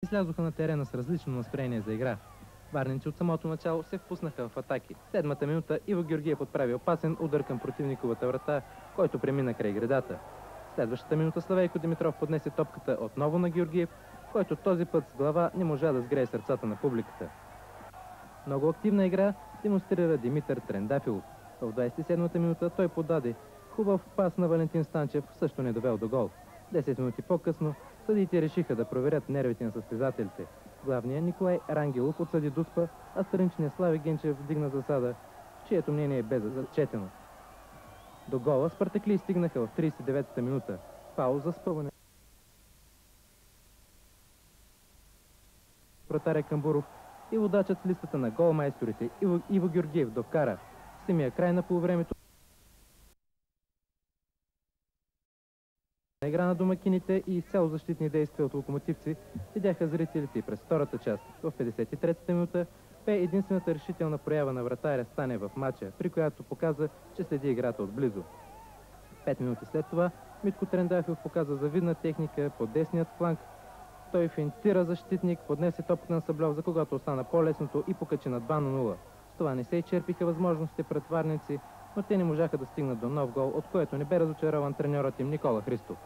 Излязоха на терена с различно настроение за игра. Варненци от самото начало се впуснаха в атаки. В 7-та минута Иво Георгиев отправи опасен удар към противниковата врата, който премина край гредата. В следващата минута Славейко Димитров поднесе топката отново на Георгиев, който този път с глава не можа да сгрее сърцата на публиката. Много активна игра демонстрира Димитър Трендафилов. В 27-та минута той подаде хубав пас на Валентин Станчев, също не довел до гол. 10 минути по-късно съдиите решиха да проверят нервите на състезателите. Главният Николай Рангелов отсъди Дуспа, а страничният Слави Генчев вдигна засада, чието мнение бе зачетено. До гола спартакли стигнаха в 39-та минута. Фаул за спъване. Вратаря Камбуров и водачът в листата на голмайсторите Иво Георгиев довкара в самия край на полувремето. На игра на домакините и изцяло защитни действия от локомотивци видяха зрителите през втората част. В 53-та минута бе единствената решителна проява на вратаря Стане в матча, при която показа, че следи играта отблизо. 5 минути след това Митко Трендафилов показа завидна техника по десният фланг. Той финтира защитник, поднесе топката на Саблев, за когато остана по-лесното и покачи на 2-0. С това не се изчерпиха възможностите пред Варненци, но те не можаха да стигнат до нов гол, от което не бе разочарован треньорът им Никола Христов.